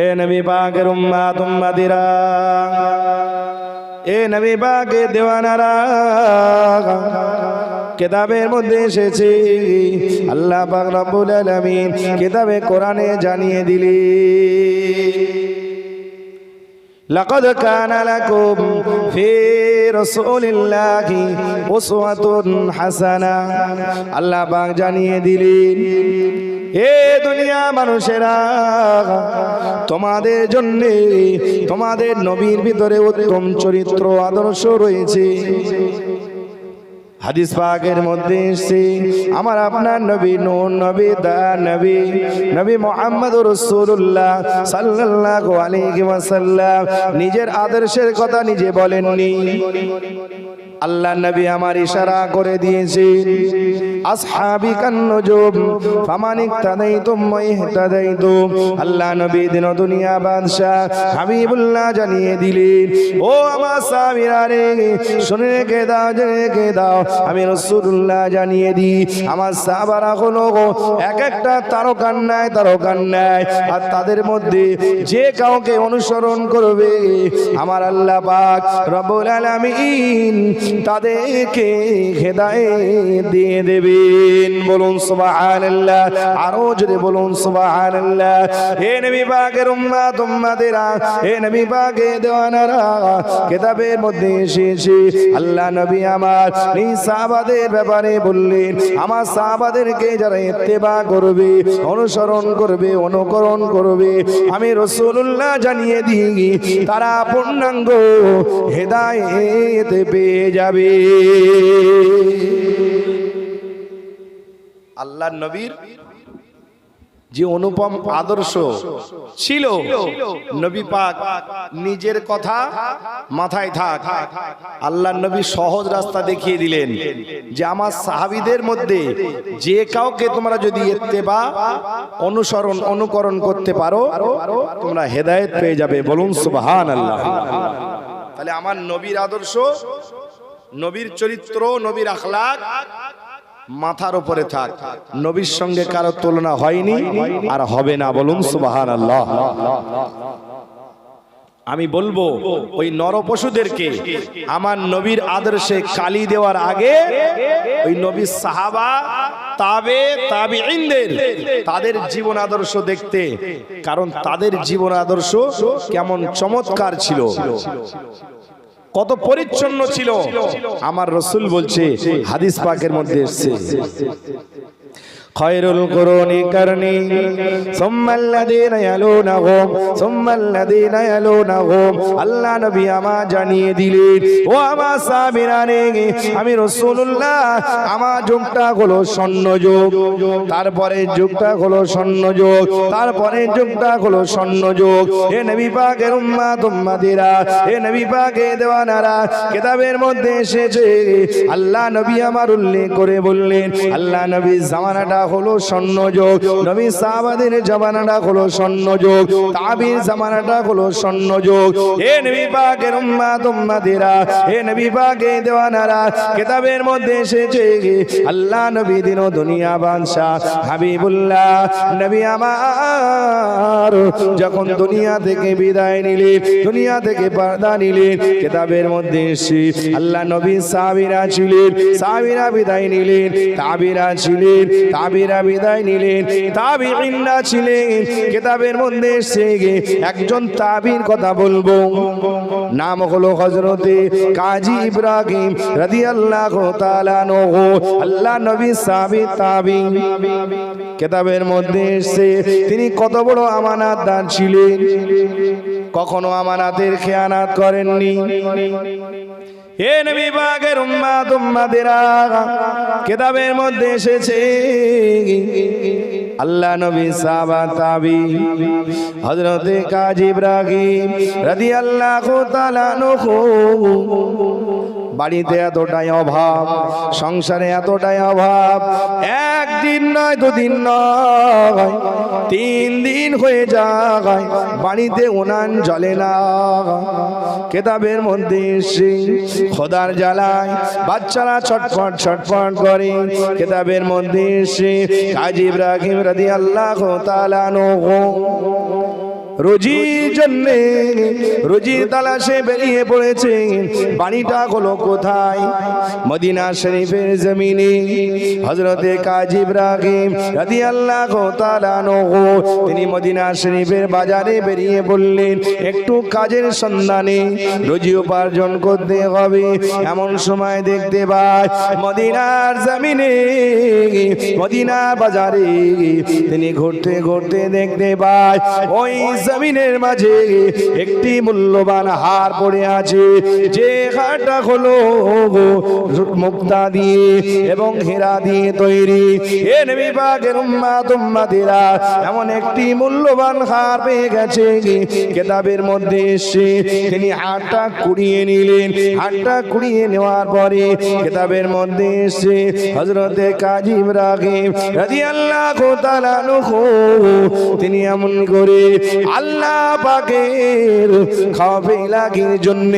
এ নবী পাকের উম্মত উম্মতিরা, এ নবী পাকের দেওয়ানারা, কিতাবের মধ্যে এসেছে আল্লাহ পাক রব্বুল আলামিন কিতাবে কোরআনে জানিয়ে দিলেন লাকাদ কানা লাকুম ফি রাসূলিল্লাহি উসওয়াতুন হাসানা। আল্লাহ পাক জানিয়ে দিলেন, হে দুনিয়া মানুষেরা, তোমাদের জন্য তোমাদের নবীর ভিতরে উত্তম চরিত্র আদর্শ রয়েছে। হাদিস পাকের মধ্যে এসেছে আমার আপনার নবী নূর নবী দা নবী নবী মুহাম্মদুর রাসূলুল্লাহ সাল্লাল্লাহু আলাইহি ওয়াসাল্লাম নিজের আদর্শের কথা নিজে বলেননি। আল্লাহ নবী আমার ইশারা করে দিয়েছেন, আসহাবি কান নুজুম ফামান ইক্তাদাইতুম ওয়া ইহতাদাইতুম। আল্লাহ নবী দিন দুনিয়া বাদশা হাবিবুল্লাহ জানিয়ে দিলেন, ও আমার সাহাবীরা রে, শুনে রেখে দাও, জেনে রেখে দাও, আমি রাসূলুল্লাহ জানিয়ে দিই, আমার সাহাবারা হলো এক একটা তারকার ন্যায়, আর তাদের মধ্যে যে কাউকে অনুসরণ করবে আমার আল্লাহ পাক রব্বুল আলামিন তাদেরকে হেদায়েত দিয়ে দেবেন। বলুন সুবহানাল্লাহ, আরো জোরে বলুন সুবহানাল্লাহ। হে নবী পাকের উম্মত উম্মতেরা, হে নবী পাকের দেওয়ানারা, কিতাবের মধ্যে এসেছে আল্লাহ নবী আমার এই সাহাবাদের ব্যাপারে বললেন, আমার সাহাবাদেরকে যারা ইত্তেবা করবে, অনুসরণ করবে, অনুকরণ করবে, আমি রাসূলুল্লাহ জানিয়ে দিই তারা পূর্ণাঙ্গ হেদায়েত পেয়ে যাবে। আল্লাহর নবীর যে অনুপম আদর্শ ছিল, নবী পাক নিজের কথা মাথায় থাক, আল্লাহর নবী সহজ রাস্তা দেখিয়ে দিলেন যে আমার সাহাবীদের মধ্যে যে কাউকে তোমরা যদি ইত্তেবা অনুসরণ অনুকরণ করতে পারো তোমরা হেদায়েত পেয়ে যাবে। বলুন সুবহানাল্লাহ। তাহলে আমার নবীর আদর্শ, নবীর চরিত্র, নবীর আখলাক মাথার উপরে থাক, নবীর সঙ্গে কারো তুলনা হয়নি আর হবে না। বলুন সুবহানাল্লাহ। আমি বলবো ওই নরপশুদেরকে আমার নবীর আদর্শে কালি দেওয়ার আগে ওই নবীর সাহাবা তাবেঈনদের তাদের জীবন আদর্শ দেখতে, কারণ তাদের জীবন আদর্শ কেমন চমৎকার ছিল, কত পরিচ্ছন্ন ছিল। আমার রাসূল বলছে, হাদিস পাকের মধ্যে এসেছে, খায়রুল কুরুনি কারনি সুম্মাল্লাযীনা ইয়ালুনাহুম সুম্মাল্লাযীনা ইয়ালুনাহুম। আল্লাহ নবী আমার জানিয়ে দিলেন, ও আমার সাহাবীরা রে, আমি রাসূলুল্লাহ আমার যুগটা হলো স্বর্ণ যুগ, তারপরে যুগটা হলো স্বর্ণ যুগ, তারপরে যুগটা হলো স্বর্ণ যুগ। হে নবী পাকের উম্মত উম্মতিরা, হে নবী পাকের দেওয়ানারা, কিতাবের মধ্যে এসেছে আল্লাহ নবী আমার উল্লেখ করে বললেন, আল্লাহ নবীর জামানাটা হলো স্বর্ণ যুগ, নবী সাহাবাদের জামানাটা হলো স্বর্ণ যুগ, তাবির জামানাটা হলো স্বর্ণ যুগ। হে নবী পাকের উম্মত উম্মতিরা, হে নবী পাকের দেওয়ানারা, কিতাবের মধ্যে এসেছে আল্লাহ নবী দিন দুনিয়া বাদশা হাবিবুল্লাহ নবী আমার যখন দুনিয়া থেকে বিদায় নিলেন, দুনিয়া থেকে পর্দা নিলেন, কিতাবের মধ্যে এসে আল্লাহ নবী সাহাবীরা ছিলেন, সাহাবীরা বিদায় নিলেন, তাবিরা ছিলেন, তাবিরা বিদায় নিলেন, তাবিঈনরা ছিলেন। কিতাবের মধ্যে এসে একজন তাবির কথা বলবো, নাম হলো হযরতে কাজী ইব্রাহিম রাদিয়াল্লাহু তাআলা আনহু। আল্লাহ নবী সাহাবী তাবি, কিতাবের মধ্যে এসে তিনি কত বড় আমানতদার ছিলেন, কখনো আমানতের খেয়ানত করেননি। হে নবী পাকের উম্মত উম্মতেরা, কিতাবের মধ্যে এসেছে আল্লাহ নবী সাহাবা তাবি হযরতে কাজী ইব্রাহিম রাদিয়াল্লাহু তাআলা আনহু বাড়িতে এতটাই অভাব, সংসারে এতটাই অভাব, একদিন নয়, দুদিন নয়, 3 দিন হয়ে যায় বাড়িতে উনান জ্বলে না। কিতাবের মধ্যে এসে খোদার জ্বালায় বাচ্চারা ছটফট ছটফট করে। কিতাবের মধ্যে এসে কাজী ইব্রাহিম রাদিয়াল্লাহু তাআলা আনহু রুজির জন্য রুজির তালাশে বেরিয়ে পড়েছে। বাড়িটা হলো কোথায়? মদিনা শরীফের জমিনে। হযরতে কাজী ইব্রাহিম রাদিয়াল্লাহু তাআলা আনহু তিনি মদিনা শরীফের বাজারে বেরিয়ে পড়লেন একটু কাজের সন্ধানে, রুজি উপার্জন করতে হবে। এমন সময় দেখতে পায় মদিনার জমিনে, মদিনার বাজারে তিনি ঘুরতে ঘুরতে দেখতে পায় ওই জমিনের মাঝে একটি মূল্যবান হার পড়ে আছে। যে হারটা হলো মুক্তা দিয়ে এবং হীরা দিয়ে তৈরি। এ নবী পাকের উম্মত উম্মতিরা এমন একটি মূল্যবান হার পেয়ে গেছে। কিতাবের মধ্যে এসে তিনি হারটা কুড়িয়ে নিলেন। হারটা কুড়িয়ে নেওয়ার পরে কিতাবের মধ্যে এসে হযরতে কাজী ইব্রাহিম রাদিয়াল্লাহু তাআলা আনহু তিনি এমন করে আল্লাহ পাকের খাওয়াবে লাগির জন্য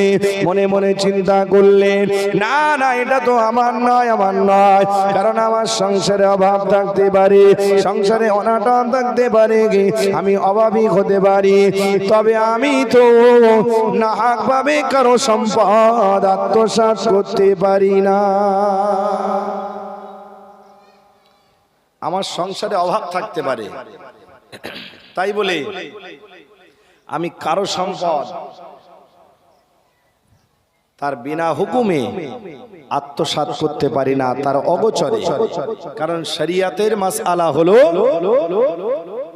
মনে মনে চিন্তা করলেন, না না এটা তো আমার নয়, আমার নয়। কারণ আমার সংসারে অভাব থাকতে পারে, সংসারে অনাটন থাকতে পারে, আমি অভাবী হতে পারি, তবে আমি তো নাহক ভাবে কারো সম্পদ আত্মসাৎ করতে পারি না। আমার সংসারে অভাব থাকতে পারে, তাই বলে আমি কারো সম্পদ তার বিনা হুকুমে আত্মসাৎ করতে পারি না, তার অগোচরে। কারণ শরিয়াতের মাসআলা হলো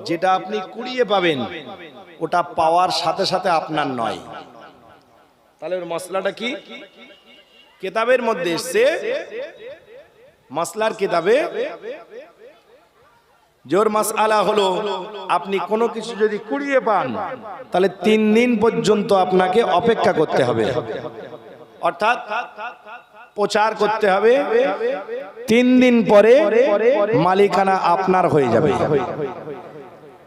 যেটা আপনি কুড়িয়ে পাবেন ওটা পাওয়ার সাথে সাথে আপনার নয়। তাহলে ওর মশলাটা কি? কিতাবের মধ্যে এসছে, মাসলার কিতাবে জোর মাসআলা হলো আপনি কোনো কিছু যদি কুড়িয়ে পান তাহলে 3 দিন পর্যন্ত আপনাকে অপেক্ষা করতে হবে, অর্থাৎ প্রচার করতে হবে। 3 দিন পরে মালিকানা আপনার হয়ে যাবে।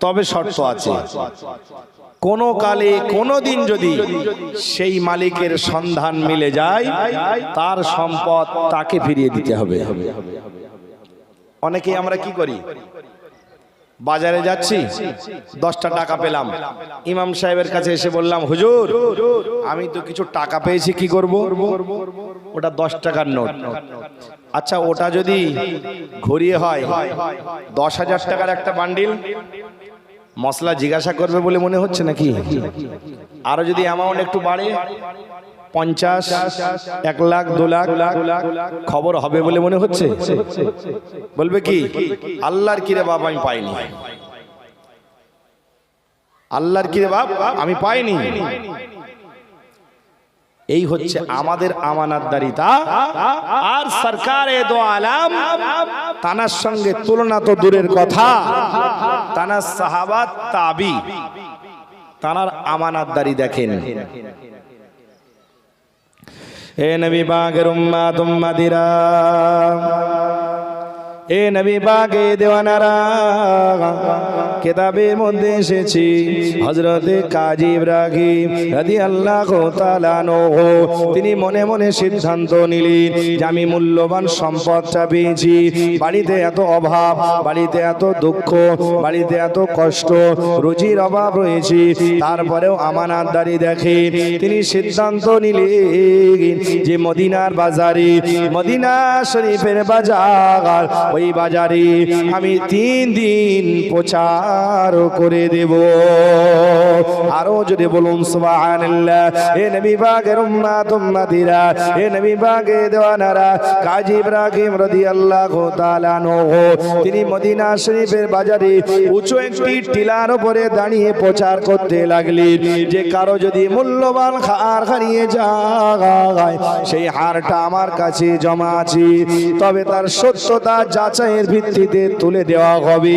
তবে শর্ত আছে, কোন কালে কোনো দিন যদি সেই মালিকের সন্ধান মিলে যায় তার সম্পদ তাকে ফিরিয়ে দিতে হবে। অনেকেই আমরা কি করি, বাজারে যাচ্ছি 10টা টাকা পেলাম, ইমাম সাহেবের কাছে এসে বললাম হুজুর আমি তো কিছু টাকা পেয়েছি, কি করব? ওটা 10 টাকার নোট। আচ্ছা ওটা যদি ঘুরিয়ে হয় 10,000 টাকার একটা বান্ডিল, মশলা জিজ্ঞাসা করবে বলে মনে হচ্ছে নাকি? আরো যদি অ্যামাউন্ট একটু বাড়ে 50, 1 লাখ, 2 লাখ, খবর হবে বলে মনে হচ্ছে? বলবে কি আল্লাহর কিরে বাপ আমি পাইনি, আল্লাহর কিরে বাপ আমি পাইনি। এই হচ্ছে আমাদের আমানতদারিতা। আর সরকারে দো আলম তানার সঙ্গে তুলনা তো দূরের কথা, তানার সাহাবাত তাবি তানার আমানতদারি দেখেন। এ নবী পাকের উম্মত উম্মতিরা, এ নবী পাকে দেওয়ানারা, কিতাবের মধ্যে এসেছে হযরতে কাজী ইব্রাহিম রাদিয়াল্লাহু তাআলা আনহু তিনি মনে মনে সিদ্ধান্ত নিলেন যে আমি মূল্যবান সম্পদটা পেয়েছি, বাড়িতে এত অভাব, বাড়িতে এত দুঃখ, বাড়িতে এত কষ্ট, রুজির অভাব রয়েছে, তারপরেও আমানতদারি দেখে তিনি সিদ্ধান্ত নিলেন যে মদিনার বাজারে, মদিনা শরীফের বাজার, ওই বাজারে আমি 3 দিন প্রচার করে দেব। আরো যদি বলুন সুবহানাল্লাহ। এ নবী পাকের উম্মত উম্মতিরা, এ নবী পাকে দেওয়ানারা, কাজী ইব্রাহিম রাদিয়াল্লাহু তাআলা আনহু তিনি মদিনা শরীফের বাজারে উঁচু একটি টিলার উপরে দাঁড়িয়ে প্রচার করতে লাগলেন যে কারো যদি মূল্যবান হার হারিয়ে যায় সেই হারটা আমার কাছে জমা আছে, তবে তার সত্যতা যাচাইয়ের ভিত্তিতে তুলে দেওয়া হবে।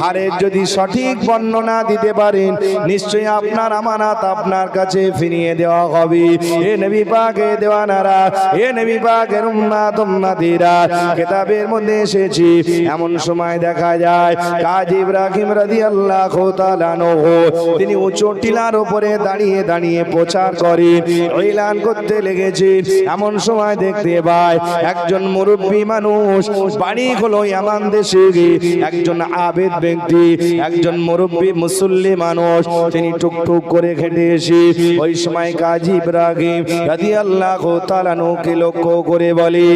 হারের যদি সঠিক বর্ণনা দিতে পারেন নিশ্চয়ই আপনার আমানত আপনার কাছে ফিরিয়ে দেওয়া হবে। এ নবী পাকে দেওয়ানারা, এ নবী পাকের উম্মত উম্মতিরা, কিতাবের মধ্যে এসেছে এমন সময় দেখা যায় কাজী ইব্রাহিম রাদিয়াল্লাহু তাআলা আনহু তিনি উঁচু টিলার উপরে দাঁড়িয়ে দাঁড়িয়ে প্রচার করেন, এলান করতে লেগেছেন। এমন সময় দেখতে পায় একজন মুরব্বী মানুষ বাড়ি হলো হলো ইয়ামান দেশে একজন আবেদ ব্যক্তি, একজন মুরব্বী মুসল্লি মানুষ, তিনি টুকটুক করে হেঁটে এসে ওই সময় কাজী ইব্রাহিম রাদিয়াল্লাহু তাআলা আনহুকে লক্ষ্য করে বলে,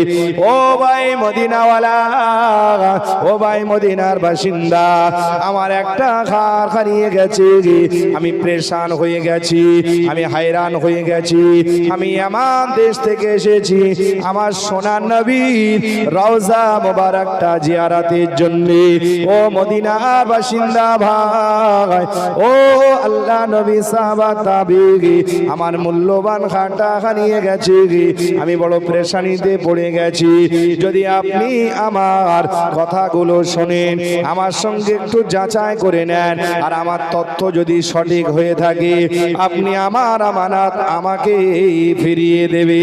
ও ভাই মদিনাওয়ালা, ও ভাই মদিনার বাসিন্দা, আমার একটা ঘর হারিয়ে গেছে, আমি পেরেশান হয়ে গেছি, আমি হায়রান হয়ে গেছি, আমি ইয়ামান দেশ থেকে এসেছি আমার সোনার নবীর রওজা মোবারকটা জিয়ারতের জন্য। ও মদিনার বাসিন্দা ভাই, ও আল্লাহ নবী সাহাবা তাবিঈ, আমার মূল্যবান ঘরটা হারিয়ে গেছে, আমি বড় পেরেশানিতে পড়ে গেছি। যদি আপনি আমার কথাগুলো শোনেন, আমার সঙ্গে একটু যাচাই করে নেন, আর আমার তথ্য যদি সঠিক হয়ে থাকে, আপনি আমার আমানত আমাকে ফিরিয়ে দেবে।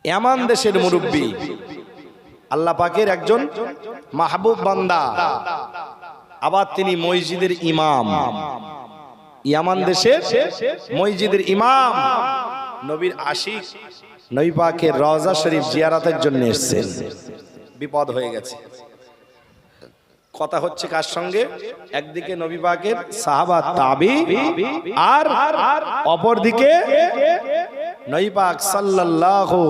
ইয়ামান দেশের মুরব্বী, আল্লাহ পাকের একজন মাহবুব বান্দা, আবার তিনি মসজিদের ইমাম, ইয়ামান দেশের মসজিদের ইমাম, নবীর আশিক, নবী পাকের রওজা শরীফ জিয়ারতের জন্য এসেছেন। বিপদ হয়ে গেছে। কথা হচ্ছে কার সঙ্গে? একদিকে নবী পাকের সাহাবা তাবি, আর অপরদিকে নবী পাক সাল্লাল্লাহু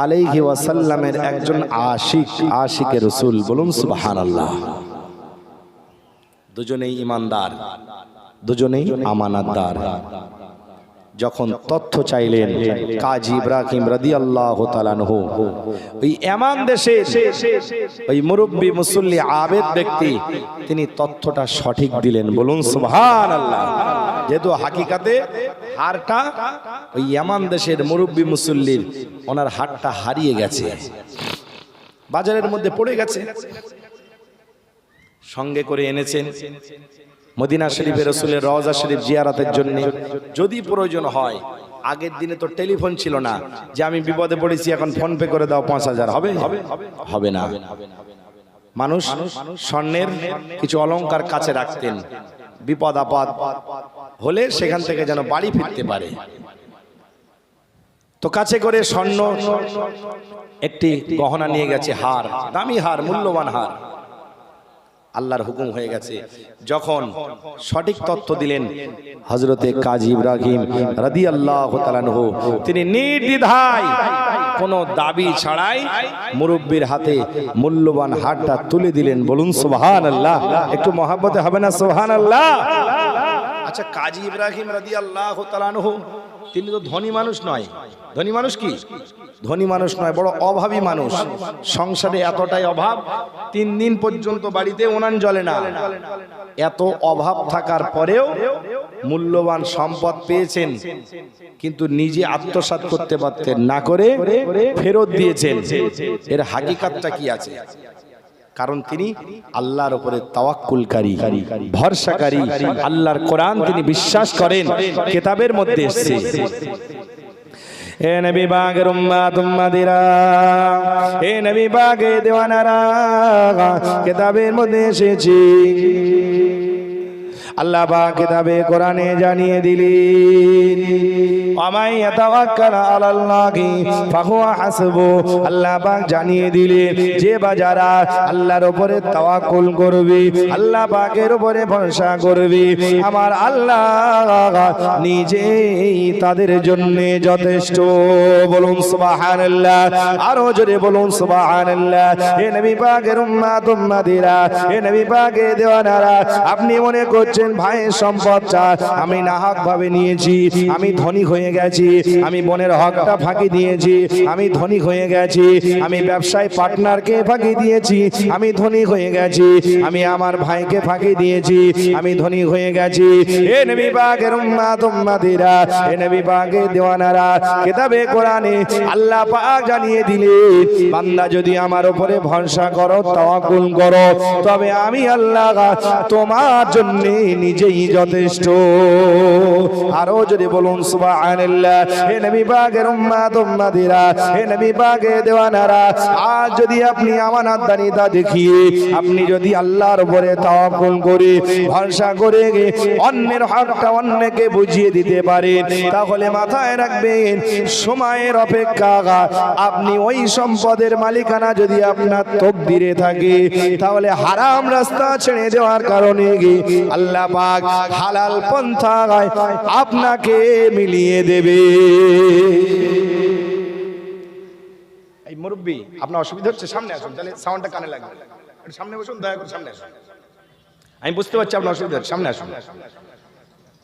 আলাইহি ওয়াসাল্লামের একজন আশিক, আশিকে রাসূল। বলুন সুবহানাল্লাহ। দুজনেই ইমানদার, দুজনেই আমানতদার। যখন তথ্য চাইলেন কাজী ইব্রাহিম রাদিয়াল্লাহু তাআলা আনহু, ওই ইয়ামান দেশে ওই মুরব্বী মুসল্লি আবেদ ব্যক্তি, তিনি তথ্যটা সঠিক দিলেন। বলুন সুবহানাল্লাহ। যেহেতু হাকিকাতে হারটা ওই ইয়ামান দেশের মুরব্বী মুসল্লির, ওনার হারটা হারিয়ে গেছে, বাজারের মধ্যে পড়ে গেছে, সঙ্গে করে এনেছেন মদিনা শরীফে রাসূলের রওজা শরীফ জিয়ারতের জন্য। যদি প্রয়োজন হয়, আগের দিনে তো টেলিফোন ছিল না যে আমি বিপদে পড়েছি এখন ফোন পে করে দাও 5000, হবে? হবে না। মানুষ স্বর্ণের কিছু অলংকার কাছে রাখতেন, বিপদ আপদ হলে সেখান থেকে যেন বাড়ি ফিরতে পারে। তো কাছে করে স্বর্ণ একটি গহনা নিয়ে গেছে, হার, দামি হার, মূল্যবান হার। আল্লাহর হুকুম হয়ে গেছে। যখন সঠিক তথ্য দিলেন হযরতে কাজী ইব্রাহিম রাদিয়াল্লাহু তাআলা আনহু, তিনি নির্দ্বিধায় কোনো দাবি ছাড়াই মুরব্বির হাতে মূল্যবান হারটা তুলে দিলেন। বলুন সুবহানাল্লাহ। একটু মহব্বতে হবে না সুবহানাল্লাহ? আচ্ছা, কাজী ইব্রাহিম রাদিয়াল্লাহু তাআলা আনহু তিনি তো ধনী মানুষ নয়। ধনী মানুষ কি? ধনী মানুষ নয়, বড় অভাবী মানুষ। সংসারে এতটাই অভাব, 3 দিন পর্যন্ত বাড়িতে উনান জ্বলে না। এত অভাব থাকার পরেও মূল্যবান সম্পদ পেয়েছেন, কিন্তু নিজে আত্মসাৎ করতে পারতেন না, করে ফেরত দিয়েছেন। এর হাকিকাতটা কি আছে? কারণ তিনি আল্লাহর উপরে তাওয়াক্কুলকারী, ভরসাকারী, আল্লাহর কোরআন তিনি বিশ্বাস করেন, কিতাবের মধ্যে এসেছে। এ নবী পাকের উম্মত উম্মতিরা, এ নবী পাকের দেওয়ানারা, কিতাবের মধ্যে এসেছে। আল্লাহ পাক কিতাবে কোরআনে জানিয়ে দিলেন, আমাই ইয়াতাওয়াক্কাল আলাল্লাহি ফাহুয়া হাসবু। আল্লাহ পাক জানিয়ে দিলেন যে বাজারা আল্লাহর উপরে তাওয়াক্কুল করবে, আল্লাহ পাকের উপরে ভরসা করবে, আমার আল্লাহ নিজেই তাদের জন্য যথেষ্ট। বলুন সুবহানাল্লাহ। আরো জোরে বলুন সুবহানাল্লাহ। হে নবী পাকের উম্মত উম্মতিরা, হে নবী পাকের দেওয়ানারা, আপনি মনে করছেন ভাইয়ের সম্পদটা আমি নাহক ভাবে নিয়েছি, আমি ধনী হয়ে গেছি, আমি বোনের হকটা ফাঁকি দিয়েছি, আমি ধনী হয়ে গেছি, আমি ব্যবসায় পার্টনারকে ফাঁকি দিয়েছি, আমি ধনী হয়ে গেছি, আমি আমার ভাইকে ফাঁকি দিয়েছি, আমি ধনী হয়ে গেছি। হে নবী পাকের উম্মত উম্মতিরা, হে নবী পাকের দেওয়ানারা, কিতাবে কোরআনে আল্লাহ পাক জানিয়ে দিলেন, বান্দা যদি আমার উপরে ভরসা করো, তাওয়াক্কুল করো, তবে আমি আল্লাহ তোমার জন্য নিজেই যথেষ্ট। আরো যদি বলুন সুবহানাল্লাহ। হে নবী পাকের উম্মত উম্মতিরা, হে নবী পাকের দেওয়ানারা, আজ যদি আপনি আমানতদারিতা দেখিয়ে আপনি যদি আল্লাহর উপরে তাওয়াক্কুল করে ভরসা করে অন্যের হকটা অন্যকে বুঝিয়ে দিতে পারেন, তাহলে মাথায় রাখবেন সময়ের অপেক্ষা আপনি ওই সম্পদের মালিকানা যদি আপনার তকদিরে থাকে, তাহলে হারাম রাস্তা ছেড়ে দেওয়ার কারণে আল্লাহ পাক হালাল পন্থায় আপনাকে মিলিয়ে দেবে। এই মুরব্বি আপনার অসুবিধা হচ্ছে, সামনে আসুন, তাহলে সাউন্ডটা কানে লাগবে। সামনে বসুন, দয়া করে সামনে আসুন। আমি বুঝতে পারছি আপনার অসুবিধা হচ্ছে, সামনে আসুন।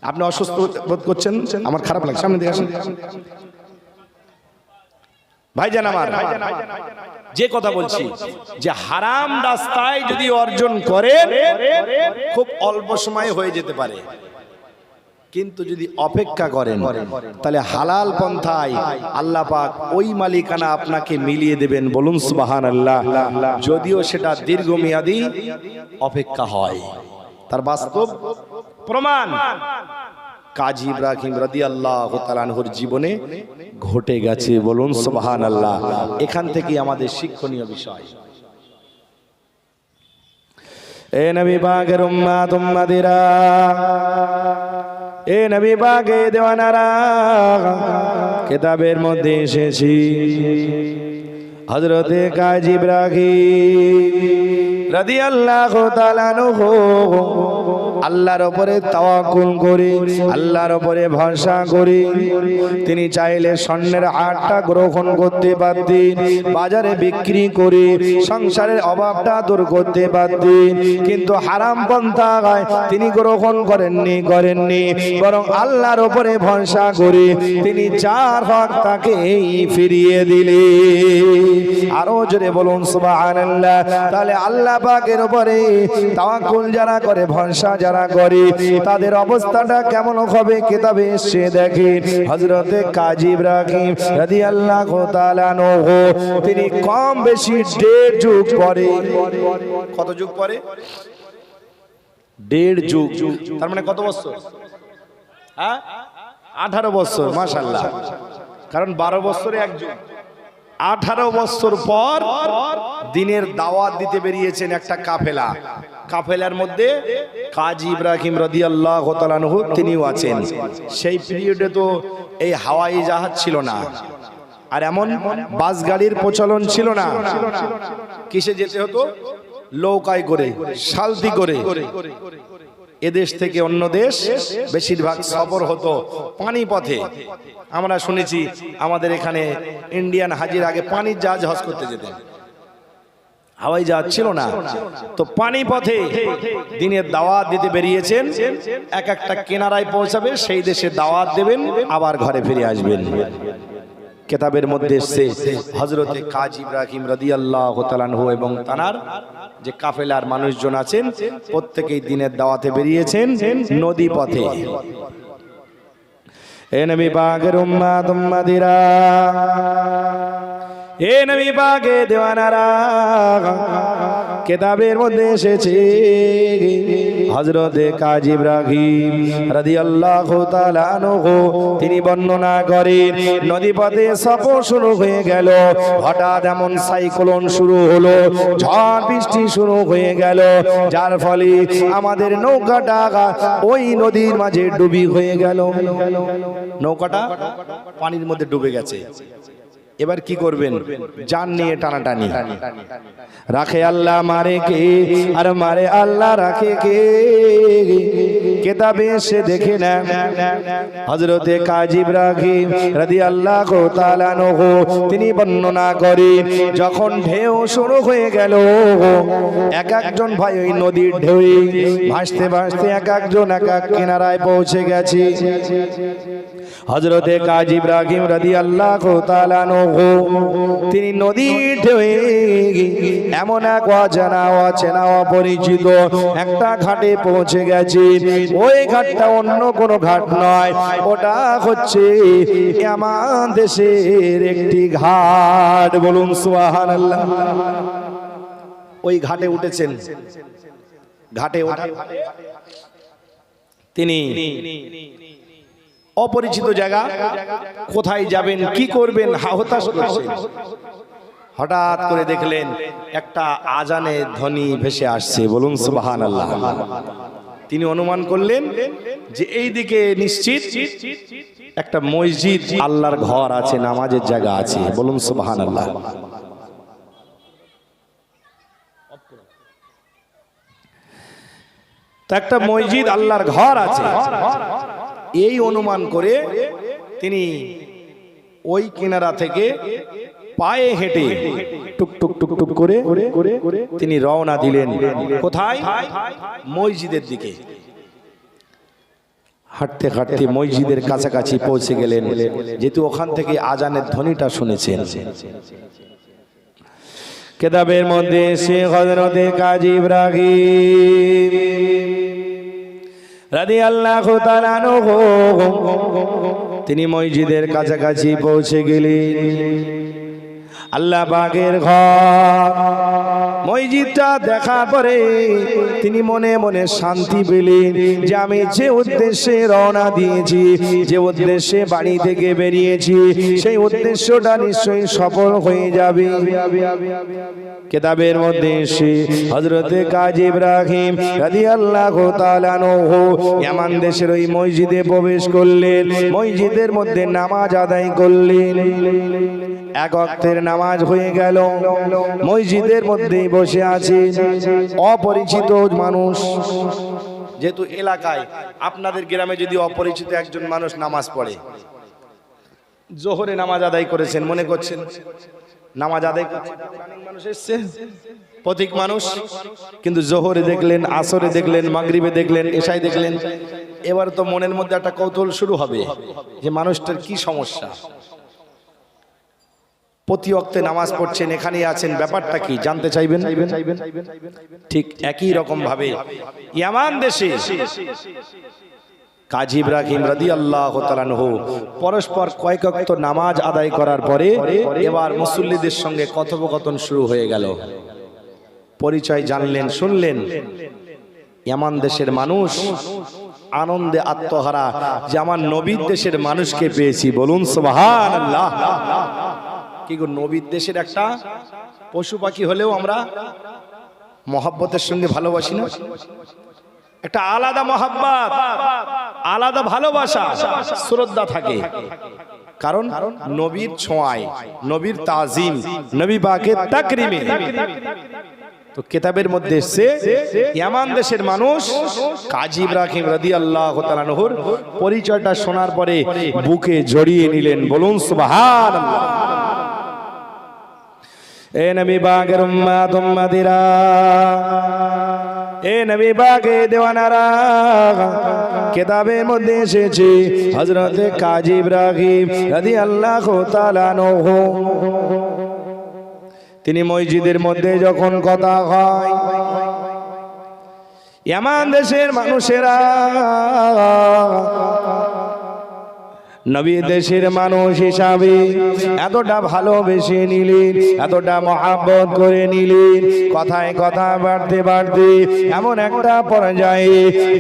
আপনি অসুস্থ বোধ করছেন, আমার খারাপ লাগে, সামনে দিয়ে আসুন। ভাইজান আমার, যে কথা বলছি যে হারাম রাস্তায় যদি অর্জন করেন খুব অল্প সময়ে হয়ে যেতে পারে, কিন্তু যদি অপেক্ষা করেন তাহলে হালাল পন্থায় আল্লাহ পাক ওই মালিকানা আপনাকে মিলিয়ে দেবেন। বলুন সুবহানাল্লাহ। যদিও সেটা দীর্ঘমেয়াদী অপেক্ষা হয়, তার বাস্তব প্রমাণ কাজী ইব্রাহিম রাদিয়াল্লাহু তাআলা আনহুর জীবনে ঘটে গেছে। বলুন সুবহানাল্লাহ। এখান থেকে আমাদের শিক্ষণীয় বিষয়, এ নবী পাকের উম্মত উম্মতিরা, এ নবী পাকের দেওয়ানারা, কিতাবের মধ্যে এসেছি হযরতে কাজী ইব্রাহিম রাদিয়াল্লাহু তাআলা আনহু আল্লাহর উপরে তাওয়াক্কুল করে আল্লাহর উপরে ভরসা করে তিনি চাইলে স্বর্ণের আটটা গ্রহণ করতে পারতেন, বাজারে বিক্রি করে সংসারের অভাবটা দূর করতে পারতেন, কিন্তু হারাম পন্থায় তিনি গ্রহণ করেননি, বরং আল্লাহর উপরে ভরসা করে তিনি যার হক তাকে ফিরিয়ে দিলেন। আরো জোরে বলুন সুবহানাল্লাহ। তাহলে আল্লাহ পাকের উপরে তাওয়াক্কুল যারা করে, ভরসা যারা করে, তাদের অবস্থাটা কেমন হবে কিতাবে এসে দেখেন। হযরতে কাজী ইব্রাহিম রাদিয়াল্লাহু তাআলা আনহু তিনি কম বেশি 1.5 যুগ পরে, কত যুগ পরে? 1.5 যুগ। তার মানে কত বছর? 18 বছর। মাশাআল্লাহ। কারণ 12 বছরে এক যুগ। 18 বছর পর দিনের দাওয়াত দিতে বেরিয়েছেন একটা কাফেলা। কাফেলার মধ্যে কাজী ইব্রাহিম রাদিয়াল্লাহু তাআলা আনহু তিনিও আছেন। সেই পিরিয়ডে তো এই হাওয়াই জাহাজ ছিল না, আর এমন বাস গাড়ির প্রচলন ছিল না। কিসে যেতে হতো? নৌকায় করে, সালতি করে। এদেশ থেকে অন্য দেশ বেশিরভাগ সফর হতো পানি পথে। আমরা শুনেছি আমাদের এখানে ইন্ডিয়ান হাজির আগে পানির জাহাজ হজ করতে যেতেন, হাওয়াই জাহাজ ছিল না। তো পানি পথে দিনের দাওয়াত দিতে বেরিয়েছেন। এক একটা কিনারায় পৌঁছাবে, সেই দেশে দাওয়াত দেবেন, আবার ঘরে ফিরে আসবেন। কিতাবের মধ্যে এসেছে হযরতে কাজী ইব্রাহিম রাদিয়াল্লাহু তাআলা আনহু এবং তানার যে কাফেলার মানুষজন আছেন প্রত্যেকেই দিনের দাওয়াতে বেরিয়েছেন নদী পথে। এ নবী পাকের উম্মত উম্মতিরা, এ নবী পাকের দেওয়ানারা, কিতাবের মধ্যে এসেছে হযরতে কাজী ইব্রাহিম রাদিয়াল্লাহু তাআলা আনহু তিনি বর্ণনা করেন নদীপথে সফর শুরু হয়ে গেল। হঠাৎ এমন সাইক্লোন শুরু হলো, ঝড় বৃষ্টি শুরু হয়ে গেল, যার ফলে আমাদের নৌকাটা ওই নদীর মাঝে ডুবি হয়ে গেল। নৌকাটা পানির মধ্যে ডুবে গেছে। এবার কি করবেন? জান নিয়ে টানাটানি। রাখে আল্লাহ মারে কে, আর মারে আল্লাহ রাখে কে? কিতাবে এসে দেখে না হযরতে কাজী ইব্রাহিম রাদিয়াল্লাহু তাআলা আনহু তিনি বর্ণনা করেন যখন ঢেউ শুরু হয়ে গেল, এক একজন ভাই ওই নদীর ঢেউয়ে ভাসতে ভাসতে এক একজন এক এক কিনারায় পৌঁছে গেছে। হযরতে কাজী ইব্রাহিম রাদিয়াল্লাহু তাআলা আনহু তিনি নদীর ঢেউয়ে এমন এক অজানা অচেনা অপরিচিত একটা ঘাটে পৌঁছে গেছে। ওই ঘাটটা অন্য কোনো ঘাট নয়, ওটা হচ্ছে আমার দেশের একটি ঘাট। বলুন সুবহানাল্লাহ। ওই ঘাটে উঠেছেন। ঘাটে ওঠা তিনি অপরিচিত জায়গা, কোথায় যাবেন কি করবেন হতাশ করছেন। হঠাৎ করে দেখলেন একটা আজানের ধ্বনি ভেসে আসছে, বলুন সুবহানাল্লাহ। তিনি অনুমান করলেন যে এই দিকে নিশ্চিত একটা মসজিদ, আল্লাহর ঘর আছে, নামাজের জায়গা আছে, বলুন সুবহানাল্লাহ। তা একটা মসজিদ, আল্লাহর ঘর আছে, এই অনুমান করে তিনি ওই কিনারা থেকে পায়ে হেঁটে টুক টুক টুক টুক করে তিনি রওনা দিলেন কোথায়? মসজিদের দিকে। হাঁটতে হাঁটতে মসজিদের কাছাকাছি পৌঁছে গেলেন, যেহেতু ওখান থেকে আজানের ধ্বনিটা শুনেছেন। কিতাবের মধ্যে সে হযরতে কাজী ইব্রাহিম রাদিয়াল্লাহু তাআলা আনহু তিনি মসজিদের কাছাকাছি পৌঁছে গেলেন। আল্লাহ পাকের ঘর, মসজিদটা দেখার পরে তিনি মনে মনে শান্তি পেলেন যে আমি যে উদ্দেশ্যে রওনা দিয়েছি, যে উদ্দেশ্যে বাড়ি থেকে বেরিয়েছি, সেই উদ্দেশ্যটা নিশ্চয়ই সফল হয়ে যাবে। কিতাবের মধ্যে এসে হযরতে কাজী ইব্রাহিম রাদিয়াল্লাহু তাআলা আনহু ইয়ামান দেশের ওই মসজিদে প্রবেশ করলেন। মসজিদের মধ্যে নামাজ আদায় করলেন। এক ওয়াক্তের নামাজ হয়ে গেল। মসজিদের মধ্যেই বসে আছে অপরিচিত মানুষ। যেহেতু এলাকায় আপনাদের গ্রামে যদি অপরিচিত একজন মানুষ নামাজ পড়ে, জোহরে নামাজ আদায় করেছেন, মনে করছেন নামাজ আদায় করছেন, মানুষ এসছে প্রতীক মানুষ, কিন্তু জোহরে দেখলেন, আসরে দেখলেন, মাগরিবে দেখলেন, এশায় দেখলেন, এবার তো মনের মধ্যে একটা কৌতূহল শুরু হবে যে মানুষটার কি সমস্যা। প্রতি ওয়াক্তে নামাজ পড়ছেন, এখানেই আছেন, ব্যাপারটা কি জানতে চাইবেন। ঠিক একই রকম ভাবে ইয়ামান দেশে কাজী ইব্রাহিম রাদিয়াল্লাহু তাআলা আনহু পরস্পর কয়েক ওয়াক্ত নামাজ আদায় করার পরে এবার মুসল্লিদের সঙ্গে কথোপকথন শুরু হয়ে গেল। পরিচয় জানলেন, শুনলেন। ইয়ামান দেশের মানুষ আনন্দে আত্মহারা যে আমার নবীর দেশের মানুষকে পেয়েছি, বলুন সুবহানাল্লাহ। কি গো, নবীর দেশের একটা পশু পাখি হলেও আমরা মহব্বতের সঙ্গে ভালোবাসি না? একটা আলাদা মহব্বত, আলাদা ভালোবাসা, শ্রদ্ধা থাকে। কারণ নবীর ছোঁয়ায়, নবীর তাজিম, নবী পাকের তাকরিমে। তো কিতাবের মধ্যে এসেছে ইয়ামান দেশের মানুষ কাজী ইব্রাহিম রাদিয়াল্লাহু তাআলা আনহুর পরিচয়টা শোনার পরে বুকে জড়িয়ে নিলেন, বলুন সুবহানাল্লাহ। এ নবী পাকের উম্মত উম্মতিরা, এ নবী পাকের দেওয়ানারা, কিতাবের মধ্যে এসেছে হযরতে কাজী ইব্রাহিম রাদিয়াল্লাহু তাআলা আনহু তিনি মসজিদের মধ্যে যখন কথা হয়, ইয়ামান দেশের মানুষেরা নবী দেশের মানুষ হিসাবে এতটা ভালোবেসে নিলেন, এতটা মহব্বত করে নিলেন, কথায় কথা বাড়তে বাড়তে এমন একটা পর্যায়ে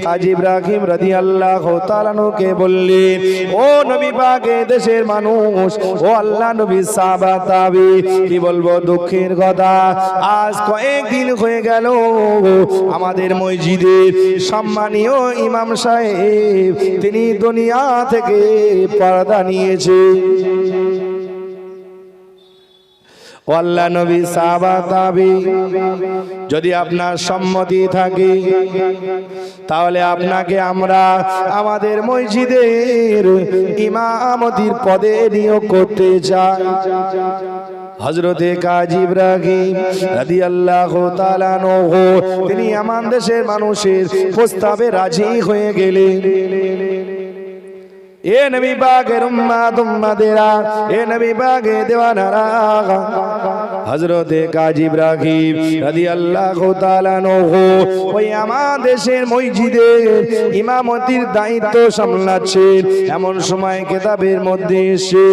কাজী ইব্রাহিম রাদিয়াল্লাহু তাআলা আনহুকে বললেন, ও নবী পাকের দেশের মানুষ, ও আল্লাহ নবী সাহাবা তাবি, কি বলবো দুঃখের কথা, আজ কয়েকদিন হয়ে গেল আমাদের মসজিদের সম্মানীয় ইমাম সাহেব তিনি দুনিয়া থেকে পর্দা নিয়েছে। আল্লাহ নবী সাহাবা তাবি, যদি আপনার সম্মতি থাকে তাহলে আপনাকে আমরা আমাদের মসজিদের ইমামতির পদে নিয়োগ করতে চাই। হযরতে কাজী ইব্রাহিম রাদিয়াল্লাহু তাআলা আনহু তিনি ইয়ামান দেশের মানুষের প্রস্তাবে রাজি হয়ে গেলেন। এ নবী পাকের উম্মত উম্মতেরা, এ নবী পাকের দেওয়ানারা, হযরতে কাজী ইব্রাহিম রাদিয়াল্লাহু তাআলা আনহু ওই আমার দেশের মসজিদের ইমামতির দায়িত্ব সামলাচ্ছেন। এমন সময় কিতাবের মধ্যে এসে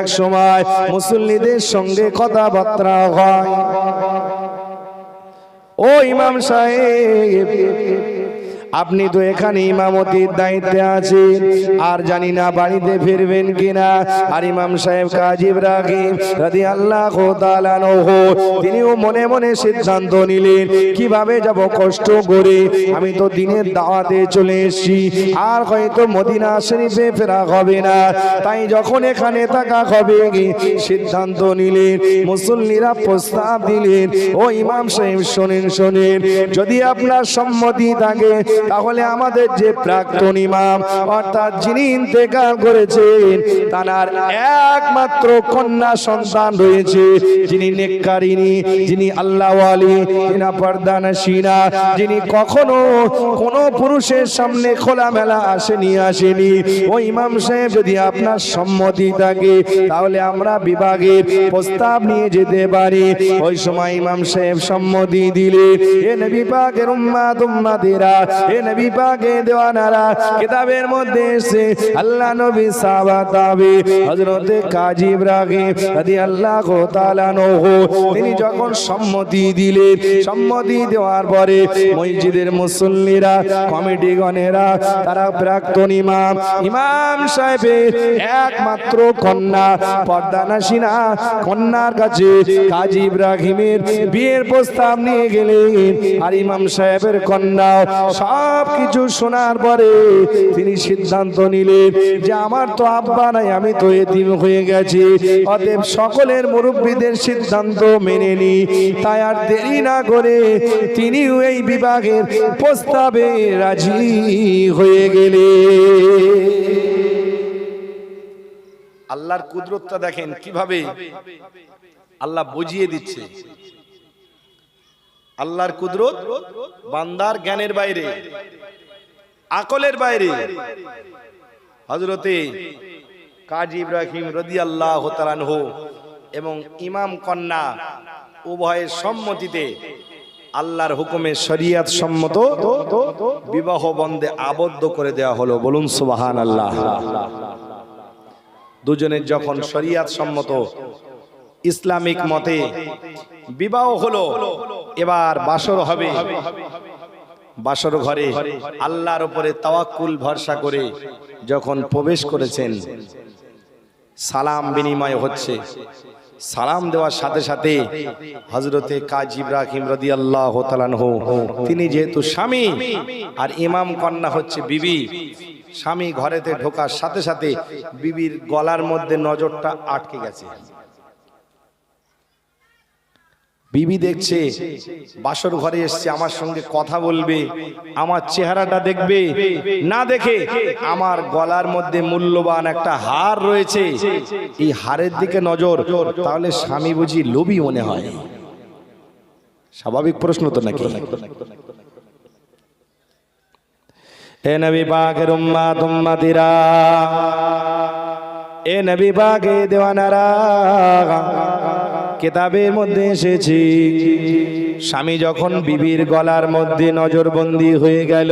এক সময় মুসল্লিদের সঙ্গে কথাবার্তা হয়। ও ইমাম সাহেব, আপনি তো এখানে ইমামতির দায়িত্বে আছেন, আর জানি না বাড়িতে ফিরবেন কিনা। আর ইমাম সাহেব কাজী ইব্রাহিম রাদিয়াল্লাহু তাআলা আনহু তিনিও মনে মনে সিদ্ধান্ত নিলেন, কিভাবে যাব কষ্ট করে, আমি তো দিনের দাওয়াতে চলে এসেছি, আর হয়তো মদিনা শরীফে ফেরা হবে না, তাই যখন এখানে থাকা হবে সিদ্ধান্ত নিলেন। মুসল্লিরা প্রস্তাব দিলেন, ও ইমাম সাহেব শোনেন শোনেন, যদি আপনার সম্মতি থাকে তাহলে আমাদের যে প্রাক্তন ইমাম অর্থাৎ যিনি ইন্তেকাল করেছেন তার একমাত্র কন্যা সন্তান রয়েছে, যিনি নেককারিনী, যিনি আল্লাহওয়ালি, যিনি পর্দানশীনা, যিনি কখনো কোনো পুরুষের সামনে খোলামেলা আসেনি। ও ইমাম সাহেব যদি আপনার সম্মতি থাকে তাহলে আমরা বিভাগের প্রস্তাব নিয়ে যেতে পারি। ওই সময় ইমাম সাহেব সম্মতি দিলে, হে নবী পাকের উম্মত উম্মতিরা, হে নবী পাকের দেওয়ানারা, কিতাবের মধ্যে এসে আল্লাহ নবী সাহাবা তাবে হযরত কাজী ইব্রাহিম রাদিয়াল্লাহু তাআলা আনহু তিনি যখন সম্মতি দিলেন, সম্মতি দেওয়ার পরে মসজিদের মুসল্লিরা, কমিটিগণেরা, তারা প্রাক্তন ইমাম সাহেবের একমাত্র কন্যা পর্দানশীনা কন্যার কাছে কাজী ইব্রাহিমের বিয়ের প্রস্তাব নিয়ে গেলেন। আর ইমাম সাহেবের কন্যা সব কিছু শোনার পরে তিনি সিদ্ধান্ত নিলেন যে আমার তো আব্বা নাই, আমি তো এতিম হয়ে গেছি, অতএব সকলের মুরব্বীদের সিদ্ধান্ত মেনে নি। তাই আর দেরি না করে তিনিও এই বিবাহের প্রস্তাবে রাজি হয়ে গেলেন। আল্লাহর কুদরতটা দেখেন কিভাবে আল্লাহ বুঝিয়ে দিচ্ছে। আল্লাহর কুদরত বান্দার জ্ঞানের বাইরে, আকলের বাইরে। হযরতে কাজী ইব্রাহিম রাদিয়াল্লাহু তাআলা আনহু এবং ইমাম কন্যা উভয়ের সম্মতিতে আল্লাহর হুকুমে শরীয়ত সম্মত বিবাহ বন্ধে আবদ্ধ করে দেওয়া হলো। বলুন সুবহানাল্লাহ। দুজনের যখন শরীয়ত সম্মত ইসলামিক মতে বিবাহ হলো, এবার বাসর হবে। বাসর ঘরে আল্লাহর উপরে তাওয়াক্কুল ভরসা করে যখন প্রবেশ করেছেন, সালাম বিনিময় হচ্ছে। সালাম দেওয়ার সাথে সাথে হযরতে কাজী ইব্রাহিম রাদিয়াল্লাহু তাআলা আনহু তিনি যেহেতু স্বামী আর ইমাম কন্যা হচ্ছে বিবি, স্বামী ঘরেতে ঢোকার সাথে সাথে বিবির গলার মধ্যে নজরটা আটকে গেছে। বিবি দেখছে বাসর ঘরে এসছে, আমার সঙ্গে কথা বলবে, আমার চেহারাটা দেখবে, না দেখে আমার গলার মধ্যে মূল্যবান একটা হার রয়েছে, এই হারের দিকে নজর, তাহলে স্বামী বুঝি লোভী মনে হয়? স্বাভাবিক প্রশ্ন তো নাকি? এ নবী পাকের উম্মত উম্মতিরা, এ নবী পাকের দেওয়ানারা, কিতাবের মধ্যে এসেছে স্বামী যখন বিবির গলার মধ্যে নজরবন্দি হয়ে গেল,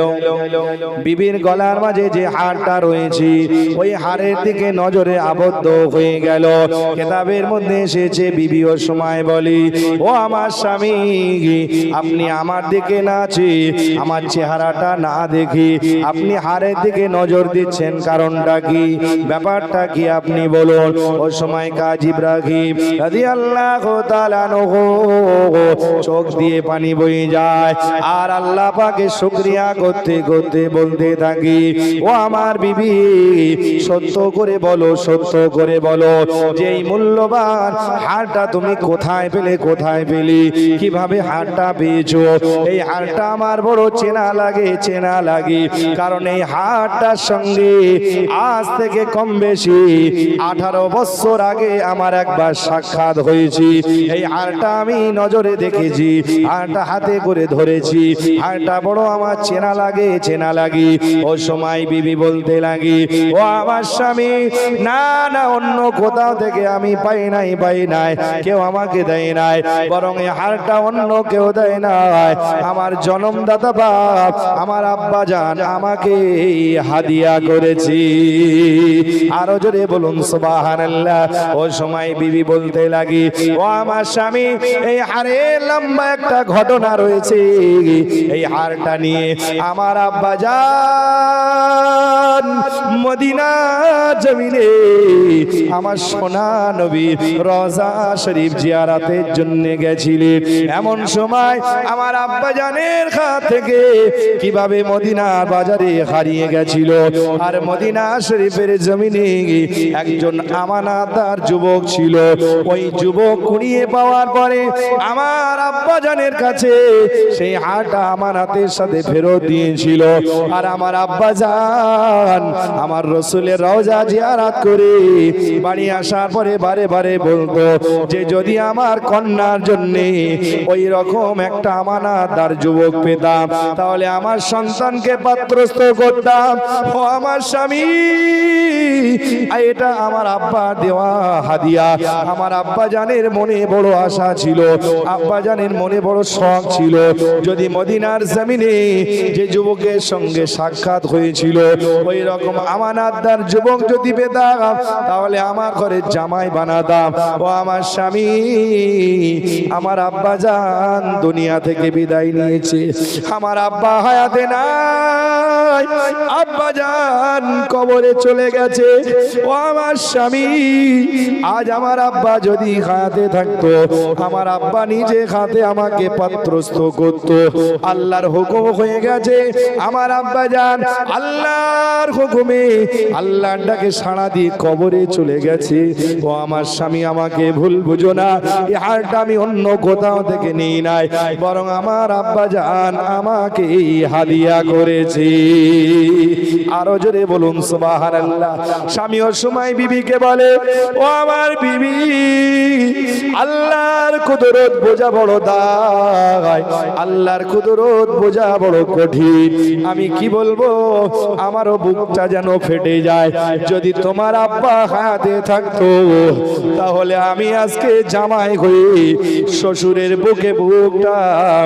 বিবির গলার মাঝে যে হারটা রয়েছে ওই হারের দিকে নজরে আবদ্ধ হয়ে গেল। কিতাবের মধ্যে এসেছে বিবি ও সময় বলি, ও আমার স্বামী, আপনি আমার দিকে না চেয়ে আমার চেহারাটা না দেখে আপনি হারের দিকে নজর দিচ্ছেন, কারণটা কি, ব্যাপারটা কি আপনি বলুন। ওই সময় কাজী ইব্রাহিম রাদিয়াল্লাহু তাআলা আনহু চোখ দিয়ে পানি বয়ে যায় আর আল্লাহ পাকে শুকরিয়া করতে করতে বলতে থাকি, ও আমার বিবি, সত্য করে বলো, সত্য করে বলো যে এই মূল্যবান হারটা তুমি কোথায় পেলে, কোথায় পেলে, কিভাবে হারটা পেয়েছো? এই হারটা আমার বড় চেনা লাগে, চেনা লাগে, কারণ এই হারটার সঙ্গে আজ থেকে কম বেশি 18 বছর আগে আমার একবার সাক্ষাৎ হয়েছে। এই হারটা আমি নজরে দেখেছি, হারটা হাতে করে ধরেছি, হারটা বড় আমার চেনা লাগে, চেনা লাগে। ওই সময় বিবি বলতে লাগি, ও আমার স্বামী, না না, অন্য কোথাও থেকে আমি পাই নাই, পাই নাই, কেউ আমাকে দেয় নাই, বরং এই হারটা অন্য কেউ দেয় নাই, আমার জন্মদাতা বাপ, আমার আব্বা জান আমাকে হাদিয়া করেছি। আরো জোরে বলুন সুবহানাল্লাহ। ওই সময় বিবি বলতে লাগি, ও আমার স্বামী এই হারের লম্বা একটা ঘটনা রয়েছে। এই হারটা নিয়ে আমার আব্বা যান মদিনা জমিনে আমার সোনা নবীর রওজা শরীফ জিয়ারতের জন্য গেছিলেন। এমন সময় আমার আব্বা জানের হাত থেকে কিভাবে মদিনা বাজারে হারিয়ে গেছিল, আর মদিনা শরীফের জমিনে একজন আমানতদার যুবক ছিল। ওই যুবক কুড়িয়ে পাওয়ার পরে আমার আব্বা জানের কাছে সেই হারটা আমানতের সাথে ফেরত দিয়েছিল। আর আমার আব্বা জান আমার রসুলের রওজা জিয়ারত করে বাড়ি আসার পরে বারে বারে বলতো যে যদি আমার কন্যার জন্য ওই রকম একটা আমানতদার যুবক পেতাম তাহলে আমার সন্তানকে পাত্রস্থ করতাম। ও আমার স্বামী, এটা আমার আব্বা দেওয়া হাদিয়া। আমার আব্বা জানের মনে বড় আশা ছিল, আব্বা জানের মনে বড় শখ ছিল, যদি মদিনার জমিনে যে যুবকের সঙ্গে সাক্ষাৎ হয়েছিল ওই রকম আমানতদার যুবক যদি পেতাম তাহলে আমার ঘরে জামাই বানাতাম। ও আমার স্বামী, আমার আব্বা জান দুনিয়া থেকে বিদায় নিয়েছে, আমার আব্বা হায়াতে নাই, আব্বা জান কবরে চলে গেছে। ও আমার স্বামী, আজ আমার আব্বা যদি হায়াতে থাকতো আমার আব্বা নিজে হাতে আমাকে পাত্রস্থ করত। আল্লাহর হুকুম হয়ে গেছে, আমার আব্বা জান আল্লাহর হুকুমে আল্লাহর ডাকে সাড়া দিয়ে কবরে চলে গেছে। ও আমার স্বামী, আমাকে ভুল বুঝো না, এই হারটা আমি অন্য কোথাও থেকে নিই নাই, বরং আমার আব্বা জান আমাকে হাদিয়া করেছে। আরো জোরে বলুন সুবহানাল্লাহ। স্বামী ও সময় বিবিকে বলে, ও আমার বিবি, আল্লাহর কুদরত বোঝা বড় দায়, আল্লাহর কুদরত বোঝা বড় কঠিন। আমি কি বলবো, আমারও বুকটা যেন ফেটে যায়। যদি তোমার আব্বা হাতে থাকতো তাহলে আমি আজকে জামাই হয়ে শ্বশুরের বুকে বুকটা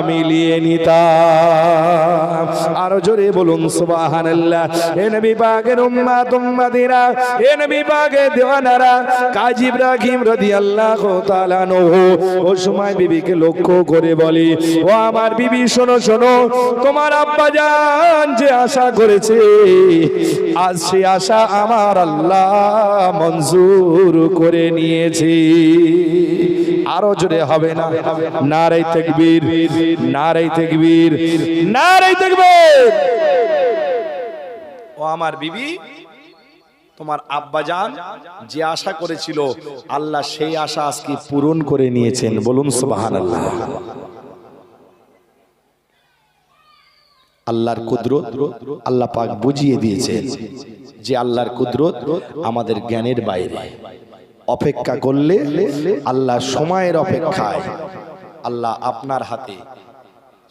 মিলিয়ে নিতাম। আরো জোরে বলুন সুবহানাল্লাহ। এ নবী পাকের উম্মত উম্মতিরা, এ নবী পাকের দেওয়ানারা, কাজী ইব্রাহিম রাদিয়াল্লাহু তাআলা আনহু ও সময় বিবিকে লক্ষ্য করে বলে, ও আমার বিবি শোনো শোনো, তোমার আব্বা জান যে আশা করেছে আজ সে আশা আমার আল্লাহ মঞ্জুর করে নিয়েছে। আরো জোরে হবে না? নারে তাকবীর, নারে তাকবীর, নারে তাকবীর। ও আমার বিবি, তোমার আব্বা জান যে আশা করেছিল আল্লাহ সেই আশা আজকে পূরণ করে নিয়েছেন। বলুন সুবহানাল্লাহ। আল্লাহর কুদরত আল্লাহ পাক বুঝিয়ে দিয়েছেন যে আল্লাহর কুদরত আমাদের জ্ঞানের বাইরে। অপেক্ষা করলে আল্লাহ সময়ের অপেক্ষায় আল্লাহ আপনার হাতে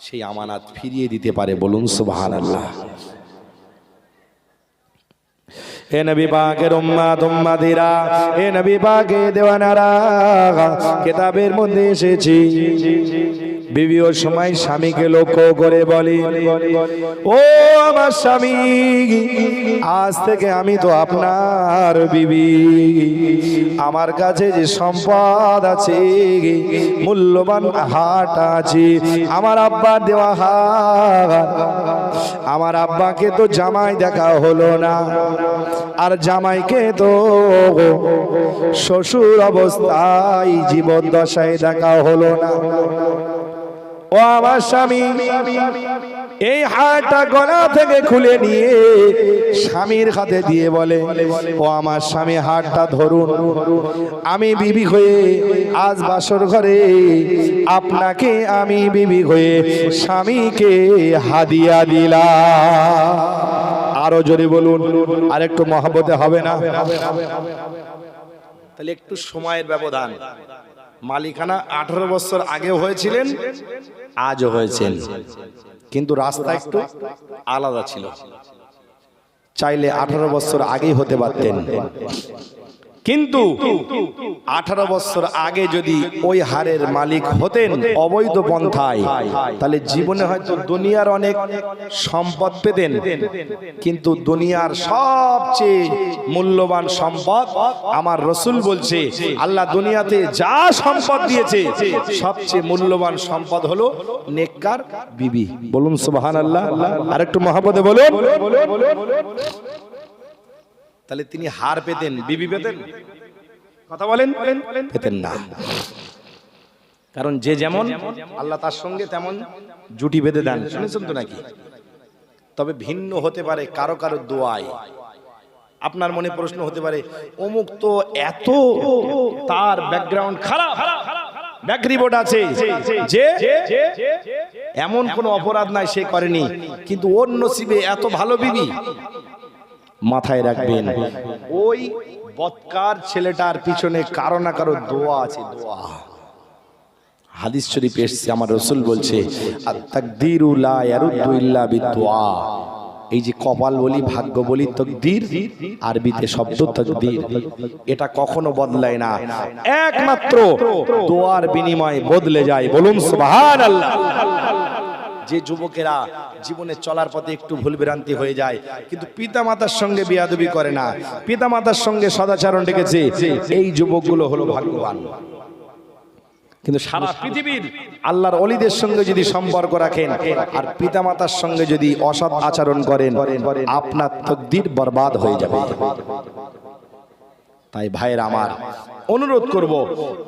সেই আমানত ফিরিয়ে দিতে পারে। বলুন সুবহানাল্লাহ। এ নবী পাকের উম্মত উম্মতিরা, এ নবী পাকের দেওয়ানারা, কিতাবের মধ্যে এসেছে বিবি ও সময় স্বামীকে লক্ষ্য করে বলে, ও আমার স্বামী, আজ থেকে আমি তো আপনার বিবি। আমার কাছে যে সম্পদ আছে, মূল্যবান হাট আছে, আমার আব্বার দেওয়া হাট, আমার আব্বাকে তো জামাই দেখা হলো না, আর জামাইকে তো শ্বশুর অবস্থায় জীবদ্দশায় দেখা হলো না। ও আমার স্বামী, এই হারটা গলা থেকে খুলে নিয়ে স্বামীর হাতে দিয়ে বলে, ও আমার স্বামী, হারটা ধরুন, আমি বিবি হয়ে আজ বাসর ঘরে আপনাকে আমি বিবি হয়ে স্বামীকে হাদিয়া দিলাম। আরো জোরে বলুন, আর একটু মহব্বতে হবে না? তাহলে একটু সময়ের ব্যবধান। মালিকানা 18 বছর আগে হয়েছিলেন, আজও হয়েছেন, কিন্তু রাস্তা একটু আলাদা ছিল। চাইলে 18 বছর আগেই হতে পারতেন, কিন্তু 18 বছর আগে যদি ওই হারের মালিক হতেন অবৈধ পন্থায়, তাহলে জীবনে হয়তো দুনিয়ার অনেক সম্পদ পেতেন, কিন্তু দুনিয়ার সবচেয়ে মূল্যবান সম্পদ আমার রাসূল বলছে, আল্লাহ দুনিয়াতে যা সম্পদ দিয়েছে সবচেয়ে মূল্যবান সম্পদ হলো নেককার বিবি। বলুন সুবহানাল্লাহ, আরেকটু মহব্বতে বলুন। তাহলে তিনি হার পেতেন, বিবি পেতেন? কথা বলেন, পেতেন না। কারণ যে যেমন আল্লাহ তার সঙ্গে তেমন জুটি বেঁধে দেন, শুনেছেন তো নাকি? তবে ভিন্ন হতে পারে কারো কারো দোয়ায়। আপনার মনে প্রশ্ন হতে পারে, অমুক তো এত তার ব্যাকগ্রাউন্ড খারাপ, ব্যাক রিপোর্ট আছে যে এমন কোন অপরাধ নাই সে করেনি, কিন্তু ওর নসিবে এত ভালো বিবি। মাথায় রাখবেন, ওই বদকার ছেলেটার পিছনে কারো না কারো দোয়া আছে, দোয়া। হাদিস শরীফ এসেছে, আমার রাসূল বলছে, আত-তাকদীরু লা ইয়ারুদ্দু ইল্লা বিদ-দুআ। এই যে কপাল বলি, ভাগ্য বলি, তাকদীর আরবিতে শব্দ তাকদীর, এটা কখনো বদলায় না, একমাত্র দোয়ার বিনিময়ে বদলে যায়। বলুন সুবহানাল্লাহ। যে যুবকেরা জীবনে চলার পথে একটু ভুল ভ্রান্তি হয়ে যায়, কিন্তু পিতামাতার সঙ্গে বেয়াদবি করে না, পিতামাতার সঙ্গে সদাচরণ রেখেছে, এই যুবকগুলো হলো ভাগ্যবান। কিন্তু সারা পৃথিবীর আল্লাহর ওলিদের সঙ্গে যদি সম্পর্ক রাখেন আর পিতামাতার সঙ্গে যদি অসৎ আচরণ করেন, আপনার তাকদীর বরবাদ হয়ে যাবে। তাই ভাইয়ের আমার, অনুরোধ করব,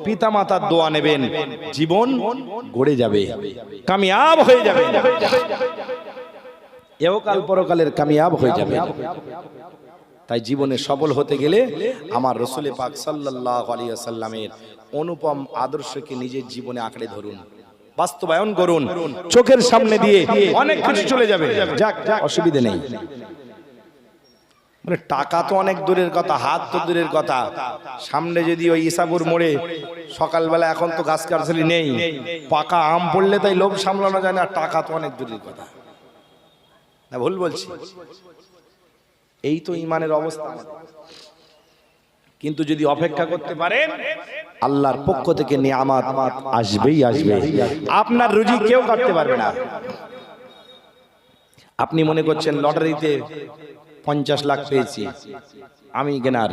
পিতামাতার দোয়া নেবেন, জীবন গড়ে যাবে, কামিয়াব হয়ে যাবে, এহকাল পরকালের কামিয়াব হয়ে যাবে। তাই জীবনে সফল হতে গেলে আমার রাসূল পাক সাল্লাল্লাহু আলাইহি ওয়াসাল্লামের অনুপম আদর্শকে নিজের জীবনে আঁকড়ে ধরুন, বাস্তবায়ন করুন। চোখের সামনে দিয়ে অনেক কিছু চলে যাবে, যাক অসুবিধা নেই। মানে টাকা তো অনেক দূরের কথা, হাত তো দূরের কথা, সামনে যদি ওই ইসাপুর মোড়ে সকালবেলা, এখন তো গাছ কাটছালি নেই, পাকা আম পড়লে তাই লোভ সামলানো যায় না, টাকা তো অনেক দূরের কথা। না ভুল বলছি? এই তো ঈমানের অবস্থা। কিন্তু যদি অপেক্ষা করতে পারেন, আল্লাহর পক্ষ থেকে নিয়ামত আসবেই আসবে। আপনার রুজি কেউ কাটতে পারবে না। আপনি মনে করছেন লটারিতে 50 লাখ পেয়েছি, আমি গেনার,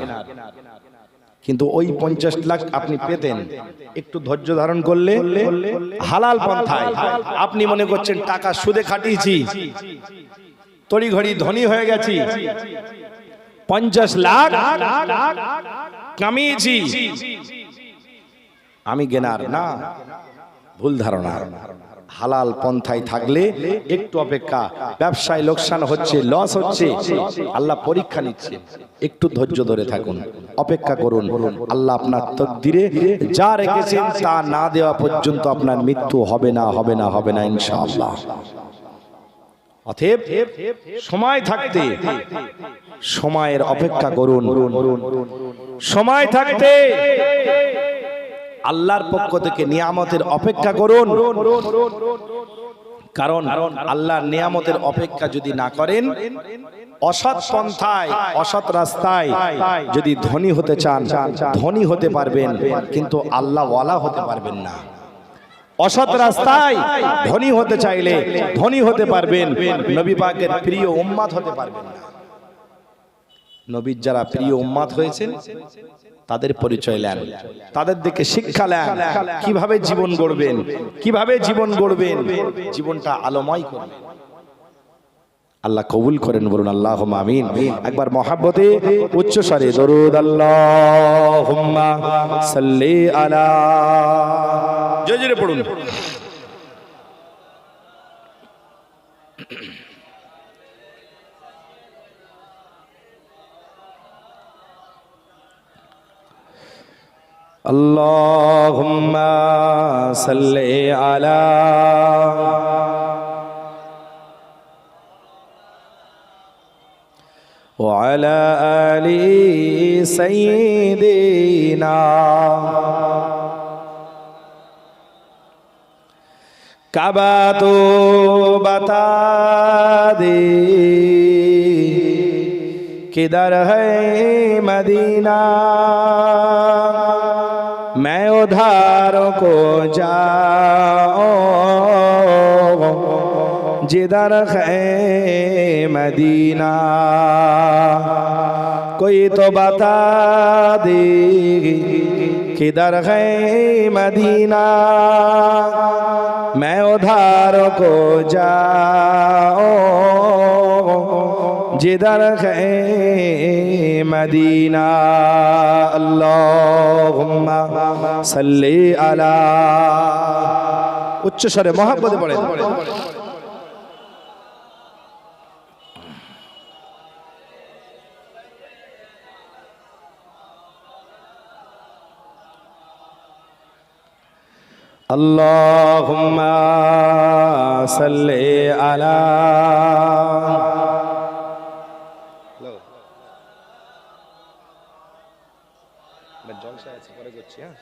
কিন্তু ওই 50 লাখ আপনি পেতেন একটু ধৈর্য ধারণ করলে, হালাল পন্থায়। আপনি মনে করছেন টাকা সুদে খাটিয়েছি, তড়িঘড়ি ধনী হয়ে গেছি, 50 লাখ কামিয়েছি, আমি গেনার না, ভুল ধারণা। হালাল পন্থায় থাকলে একটু অপেক্ষা, ব্যবসায় লোকসান হচ্ছে, লস হচ্ছে, আল্লাহ পরীক্ষা নিচ্ছে, একটু ধৈর্য ধরে থাকুন, অপেক্ষা করুন। আল্লাহ আপনার তকদিরে যা রেখেছেন তা না দেওয়া পর্যন্ত আপনার মৃত্যু হবে না, হবে না, হবে না ইনশাআল্লাহ। অতএব সময় থাকতে সময়ের অপেক্ষা করুন, সময় থাকতে আল্লাহর পক্ষ থেকে নিয়ামতের অপেক্ষা করুন। কারণ আল্লাহর নিয়ামতের অপেক্ষা যদি না করেন, অসৎ পন্থায়, অসৎ রাস্তায় যদি ধনী হতে চান, ধনী হতে পারবেন, কিন্তু আল্লাহ ওয়ালা হতে পারবেন না। অসৎ রাস্তায় ধনী হতে চাইলে ধনী হতে পারবেন, নবী পাকের প্রিয় উম্মত হতে পারবেন না। নবীর যারা প্রিয় উম্মত হয়েছেন তাদের পরিচয় নেন, তাদের দিকে শিক্ষা নেন, কিভাবে জীবন গড়বেন, কিভাবে জীবন গড়বেন, জীবনটা আলোময় করবেন। আল্লাহ কবুল করেন, বলুন আল্লাহুম্মা আমিন। একবার মহব্বতে উচ্চ স্বরে দরুদ আল্লাহুম্মা সাল্লি আলা, জোরে জোরে পড়ুন। আল্লাহুম্মা সাল্লি আলা ওয়া আলা আলি সাইয়্যিদিনা। কাবা তো বাতা দে किधर है मदीना मैं उधार को जाऊं जिधर है मदीना कोई तो बता दे किधर है मदीना मैं उधार को जाऊं जिधर है मदीना अल्लाहुम्मा सल्ली अला उच्च स्वरे मोहब्बत पढ़े अल्लाहुम्मा सल्ली अला मैं जल से परे করছি হ্যাঁ